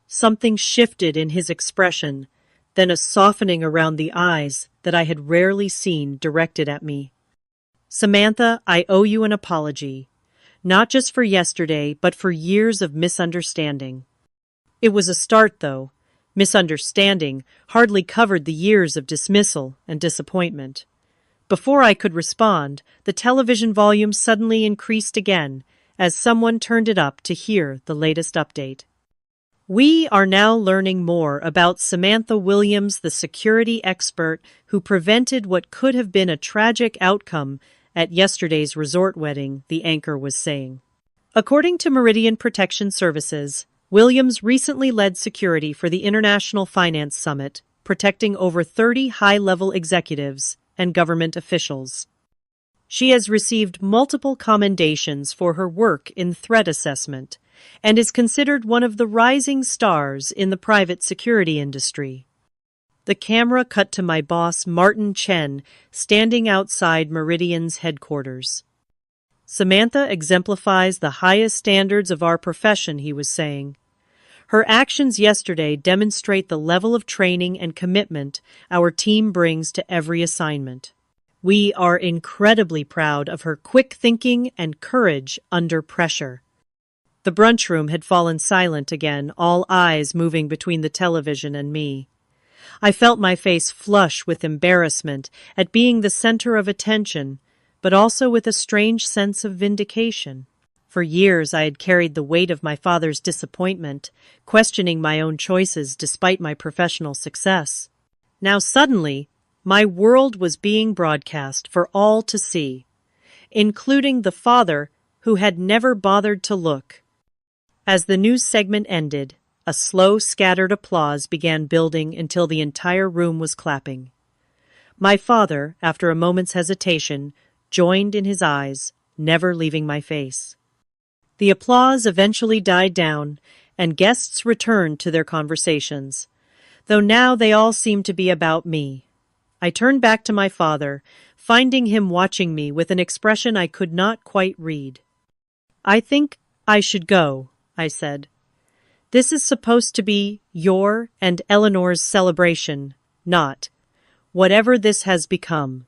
Something shifted in his expression, then a softening around the eyes that I had rarely seen directed at me. Samantha, I owe you an apology, not just for yesterday, but for years of misunderstanding. It was a start, though. Misunderstanding hardly covered the years of dismissal and disappointment. Before I could respond, the television volume suddenly increased again as someone turned it up to hear the latest update. We are now learning more about Samantha Williams, the security expert who prevented what could have been a tragic outcome at yesterday's resort wedding, the anchor was saying. According to Meridian Protection Services, Williams recently led security for the International Finance Summit, protecting over 30 high-level executives and government officials. She has received multiple commendations for her work in threat assessment and is considered one of the rising stars in the private security industry. The camera cut to my boss, Martin Chen, standing outside Meridian's headquarters. Samantha exemplifies the highest standards of our profession, he was saying. Her actions yesterday demonstrate the level of training and commitment our team brings to every assignment. We are incredibly proud of her quick thinking and courage under pressure. The brunch room had fallen silent again, all eyes moving between the television and me. I felt my face flush with embarrassment at being the center of attention, but also with a strange sense of vindication. For years I had carried the weight of my father's disappointment, questioning my own choices despite my professional success. Now suddenly, my world was being broadcast for all to see, including the father who had never bothered to look. As the news segment ended, a slow, scattered applause began building until the entire room was clapping. My father, after a moment's hesitation, joined in his eyes, never leaving my face. The applause eventually died down, and guests returned to their conversations, though now they all seemed to be about me. I turned back to my father, finding him watching me with an expression I could not quite read. "I think I should go," I said. "This is supposed to be your and Eleanor's celebration, not whatever this has become."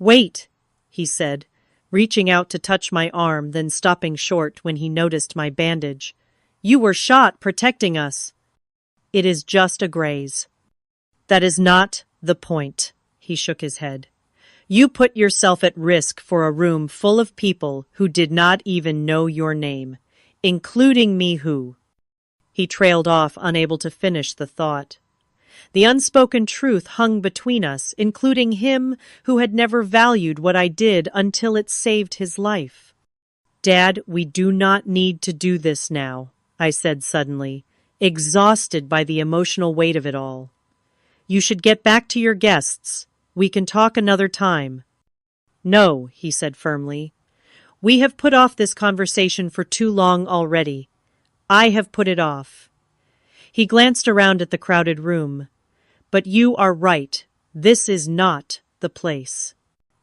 "Wait," he said, reaching out to touch my arm, then stopping short when he noticed my bandage. "You were shot protecting us." "It is just a graze." "That is not the point," he shook his head. "You put yourself at risk for a room full of people who did not even know your name, including me who—" He trailed off, unable to finish the thought. The unspoken truth hung between us, including him who had never valued what I did until it saved his life. "Dad, we do not need to do this now," I said suddenly, exhausted by the emotional weight of it all. "You should get back to your guests. We can talk another time." "No," he said firmly. "We have put off this conversation for too long already. I have put it off." He glanced around at the crowded room. "But you are right. This is not the place.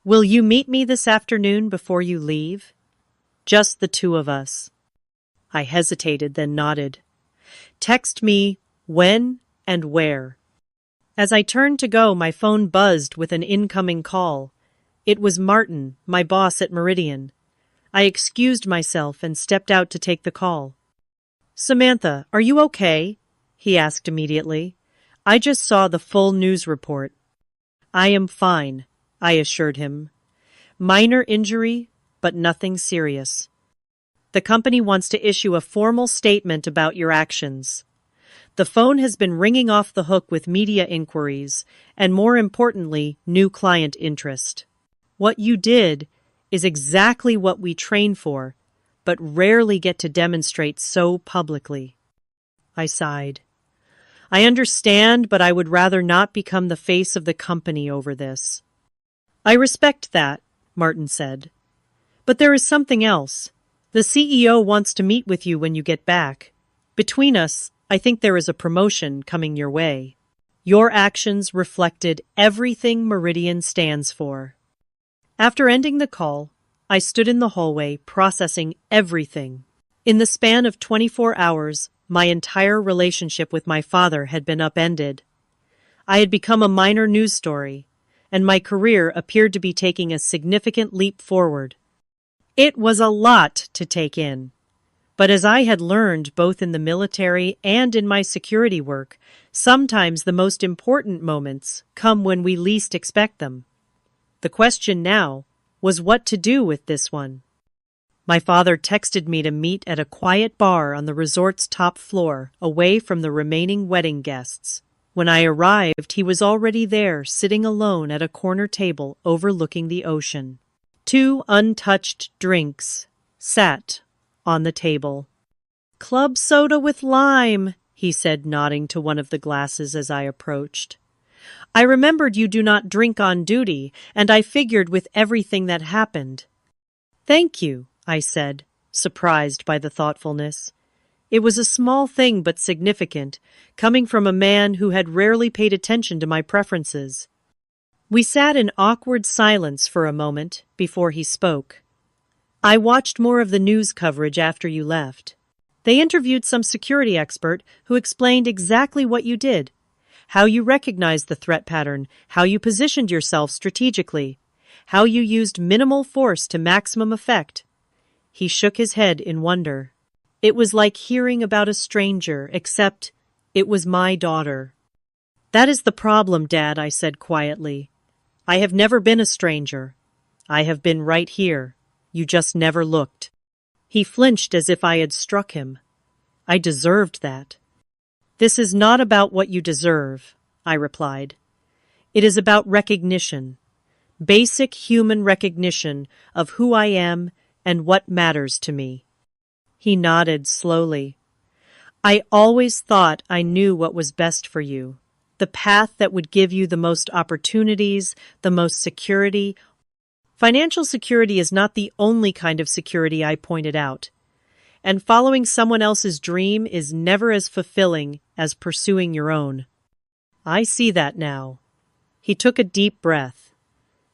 Will you meet me this afternoon before you leave? Just the two of us." I hesitated, then nodded. "Text me when and where." As I turned to go, my phone buzzed with an incoming call. It was Martin, my boss at Meridian. I excused myself and stepped out to take the call. "Samantha, are you okay?" he asked immediately. "I just saw the full news report." "I am fine," I assured him. "Minor injury, but nothing serious. The company wants to issue a formal statement about your actions." The phone has been ringing off the hook with media inquiries, and more importantly, new client interest. What you did is exactly what we train for, but rarely get to demonstrate so publicly. I sighed. I understand, but I would rather not become the face of the company over this. I respect that, Martin said. But there is something else. The CEO wants to meet with you when you get back. Between us, I think there is a promotion coming your way. Your actions reflected everything Meridian stands for. After ending the call, I stood in the hallway processing everything. In the span of 24 hours, my entire relationship with my father had been upended. I had become a minor news story, and my career appeared to be taking a significant leap forward. It was a lot to take in. But as I had learned both in the military and in my security work, sometimes the most important moments come when we least expect them. The question now was what to do with this one. My father texted me to meet at a quiet bar on the resort's top floor, away from the remaining wedding guests. When I arrived, he was already there, sitting alone at a corner table overlooking the ocean. 2 untouched drinks sat on the table. "Club soda with lime," he said, nodding to one of the glasses as I approached. "I remembered you do not drink on duty, and I figured with everything that happened." "Thank you," I said, surprised by the thoughtfulness. It was a small thing but significant, coming from a man who had rarely paid attention to my preferences. We sat in awkward silence for a moment before he spoke. "I watched more of the news coverage after you left. They interviewed some security expert who explained exactly what you did, how you recognized the threat pattern, how you positioned yourself strategically, how you used minimal force to maximum effect." He shook his head in wonder. It was like hearing about a stranger, except it was my daughter. "That is the problem, Dad," I said quietly. "I have never been a stranger. I have been right here. You just never looked." He flinched as if I had struck him. I deserved that. "This is not about what you deserve," I replied. "It is about recognition. Basic human recognition of who I am and what matters to me." He nodded slowly. "I always thought I knew what was best for you, the path that would give you the most opportunities, the most security. Financial security is not the only kind of security," I pointed out. "And following someone else's dream is never as fulfilling as pursuing your own." "I see that now." He took a deep breath.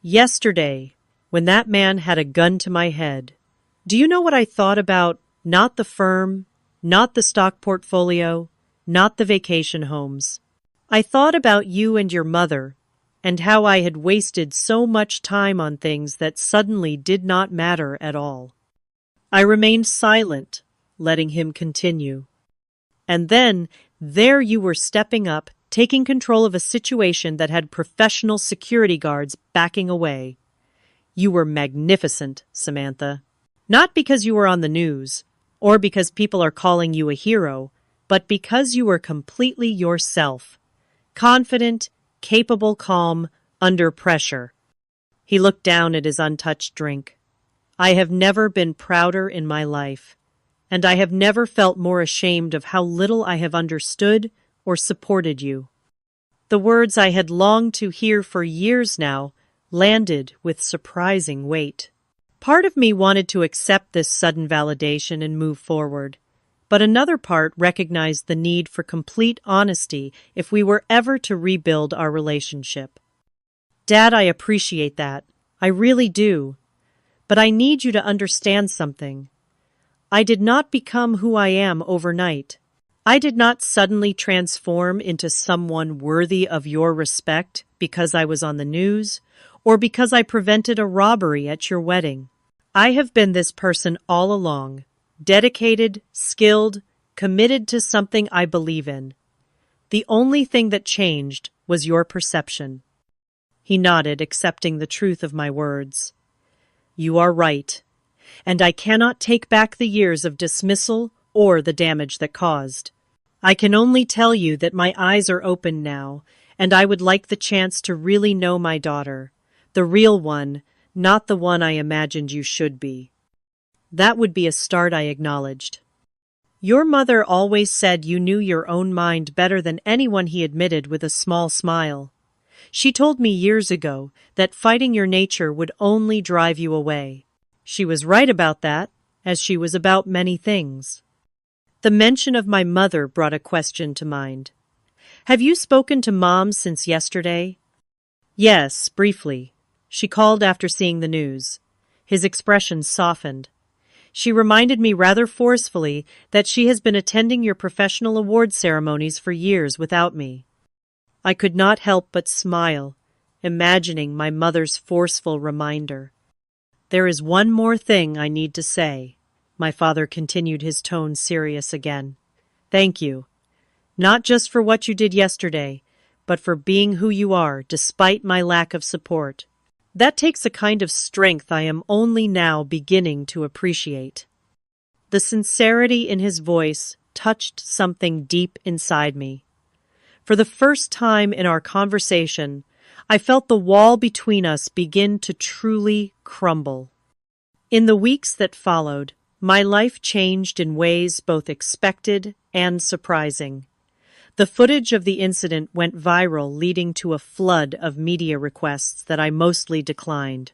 "Yesterday, when that man had a gun to my head, do you know what I thought about? Not the firm, not the stock portfolio, not the vacation homes. I thought about you and your mother, and how I had wasted so much time on things that suddenly did not matter at all." I remained silent, letting him continue. "And then, there you were stepping up, taking control of a situation that had professional security guards backing away. You were magnificent, Samantha. Not because you were on the news, or because people are calling you a hero, but because you were completely yourself. Confident, capable, calm, under pressure." He looked down at his untouched drink. "I have never been prouder in my life, and I have never felt more ashamed of how little I have understood or supported you." The words I had longed to hear for years now landed with surprising weight. Part of me wanted to accept this sudden validation and move forward, but another part recognized the need for complete honesty if we were ever to rebuild our relationship. "Dad, I appreciate that. I really do. But I need you to understand something. I did not become who I am overnight. I did not suddenly transform into someone worthy of your respect because I was on the news, or because I prevented a robbery at your wedding. I have been this person all along, dedicated, skilled, committed to something I believe in. The only thing that changed was your perception." He nodded, accepting the truth of my words. "You are right, and I cannot take back the years of dismissal or the damage that caused. I can only tell you that my eyes are open now, and I would like the chance to really know my daughter. The real one, not the one I imagined you should be. That would be a start, I acknowledged. Your mother always said you knew your own mind better than anyone, he admitted with a small smile. She told me years ago that fighting your nature would only drive you away. She was right about that, as she was about many things. The mention of my mother brought a question to mind. Have you spoken to Mom since yesterday? Yes, briefly. She called after seeing the news. His expression softened. She reminded me rather forcefully that she has been attending your professional award ceremonies for years without me. I could not help but smile, imagining my mother's forceful reminder. There is one more thing I need to say. My father continued, his tone serious again. Thank you. Not just for what you did yesterday, but for being who you are, despite my lack of support. That takes a kind of strength I am only now beginning to appreciate. The sincerity in his voice touched something deep inside me. For the first time in our conversation, I felt the wall between us begin to truly crumble. In the weeks that followed, my life changed in ways both expected and surprising. The footage of the incident went viral, leading to a flood of media requests that I mostly declined.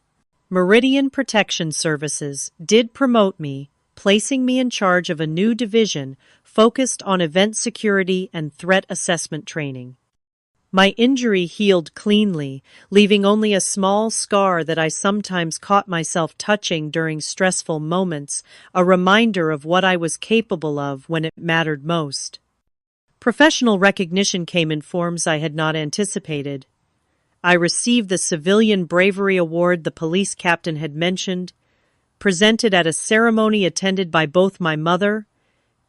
Meridian Protection Services did promote me, placing me in charge of a new division focused on event security and threat assessment training. My injury healed cleanly, leaving only a small scar that I sometimes caught myself touching during stressful moments, a reminder of what I was capable of when it mattered most. Professional recognition came in forms I had not anticipated. I received the Civilian Bravery Award the police captain had mentioned, presented at a ceremony attended by both my mother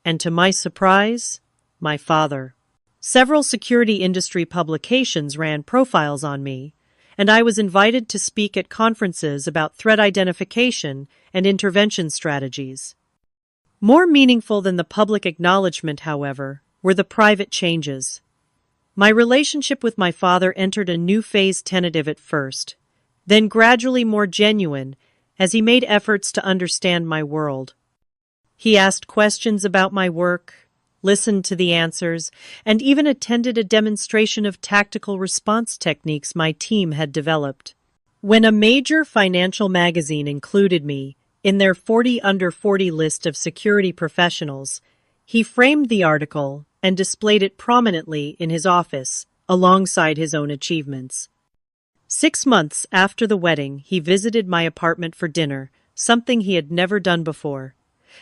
and, to my surprise, my father. Several security industry publications ran profiles on me, and I was invited to speak at conferences about threat identification and intervention strategies. More meaningful than the public acknowledgement, however, were the private changes. My relationship with my father entered a new phase, tentative at first, then gradually more genuine as he made efforts to understand my world. He asked questions about my work, listened to the answers, and even attended a demonstration of tactical response techniques my team had developed. When a major financial magazine included me in their 40 under 40 list of security professionals, he framed the article and displayed it prominently in his office, alongside his own achievements. 6 months after the wedding, he visited my apartment for dinner, something he had never done before.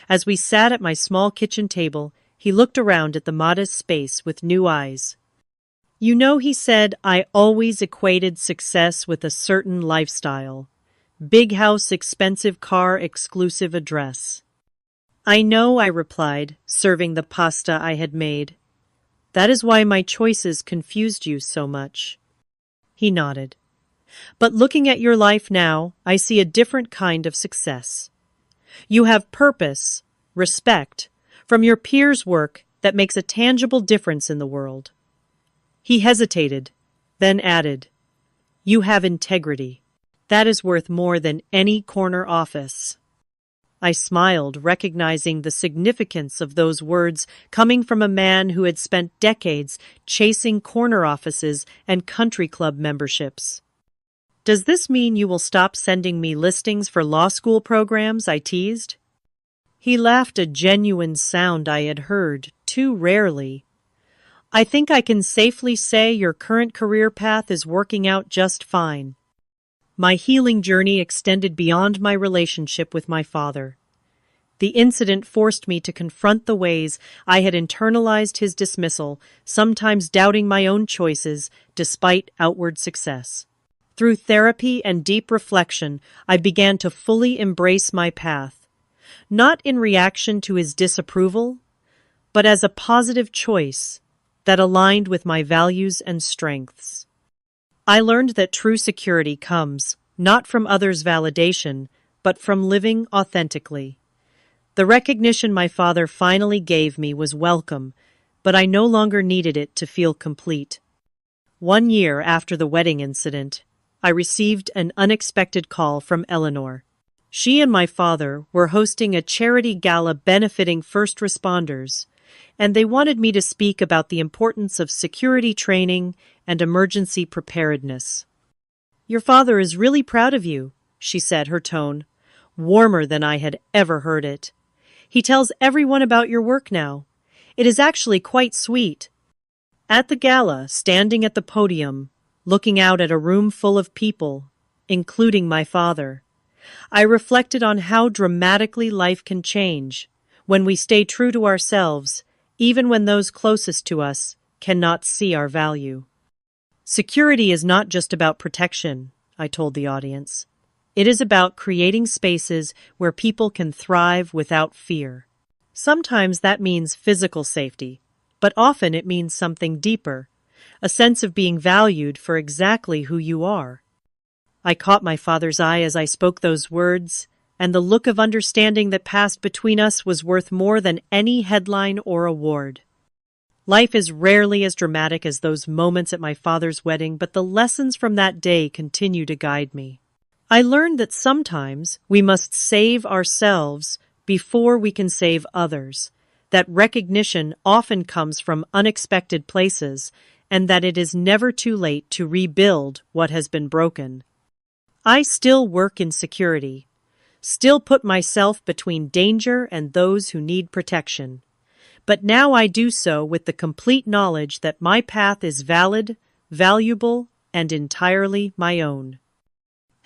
As we sat at my small kitchen table, he looked around at the modest space with new eyes. You know, he said, I always equated success with a certain lifestyle. Big house, expensive car, exclusive address. I know, I replied, serving the pasta I had made. That is why my choices confused you so much. He nodded. But looking at your life now, I see a different kind of success. You have purpose, respect, from your peers' work that makes a tangible difference in the world. He hesitated, then added, You have integrity. That is worth more than any corner office. I smiled, recognizing the significance of those words coming from a man who had spent decades chasing corner offices and country club memberships. Does this mean you will stop sending me listings for law school programs? I teased. He laughed, a genuine sound I had heard too rarely. I think I can safely say your current career path is working out just fine. My healing journey extended beyond my relationship with my father. The incident forced me to confront the ways I had internalized his dismissal, sometimes doubting my own choices despite outward success. Through therapy and deep reflection, I began to fully embrace my path, not in reaction to his disapproval, but as a positive choice that aligned with my values and strengths. I learned that true security comes not from others' validation, but from living authentically. The recognition my father finally gave me was welcome, but I no longer needed it to feel complete. 1 year after the wedding incident, I received an unexpected call from Eleanor. She and my father were hosting a charity gala benefiting first responders, and they wanted me to speak about the importance of security training and emergency preparedness. "Your father is really proud of you," she said, her tone warmer than I had ever heard it. "He tells everyone about your work now. It is actually quite sweet." At the gala, standing at the podium, looking out at a room full of people, including my father, I reflected on how dramatically life can change when we stay true to ourselves, even when those closest to us cannot see our value. Security is not just about protection, I told the audience. It is about creating spaces where people can thrive without fear. Sometimes that means physical safety, but often it means something deeper, a sense of being valued for exactly who you are. I caught my father's eye as I spoke those words, and the look of understanding that passed between us was worth more than any headline or award. Life is rarely as dramatic as those moments at my father's wedding, but the lessons from that day continue to guide me. I learned that sometimes we must save ourselves before we can save others, that recognition often comes from unexpected places, and that it is never too late to rebuild what has been broken. I still work in security, still put myself between danger and those who need protection. But now I do so with the complete knowledge that my path is valid, valuable, and entirely my own.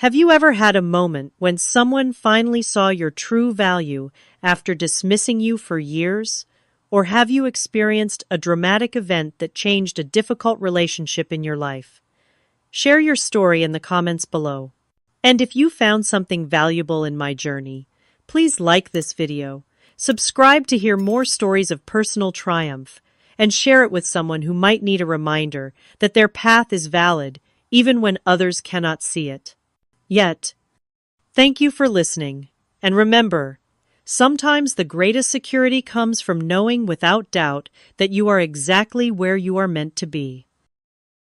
Have you ever had a moment when someone finally saw your true value after dismissing you for years? Or have you experienced a dramatic event that changed a difficult relationship in your life? Share your story in the comments below. And if you found something valuable in my journey, please like this video, subscribe to hear more stories of personal triumph, and share it with someone who might need a reminder that their path is valid even when others cannot see it. Yet, thank you for listening, and remember, sometimes the greatest security comes from knowing without doubt that you are exactly where you are meant to be.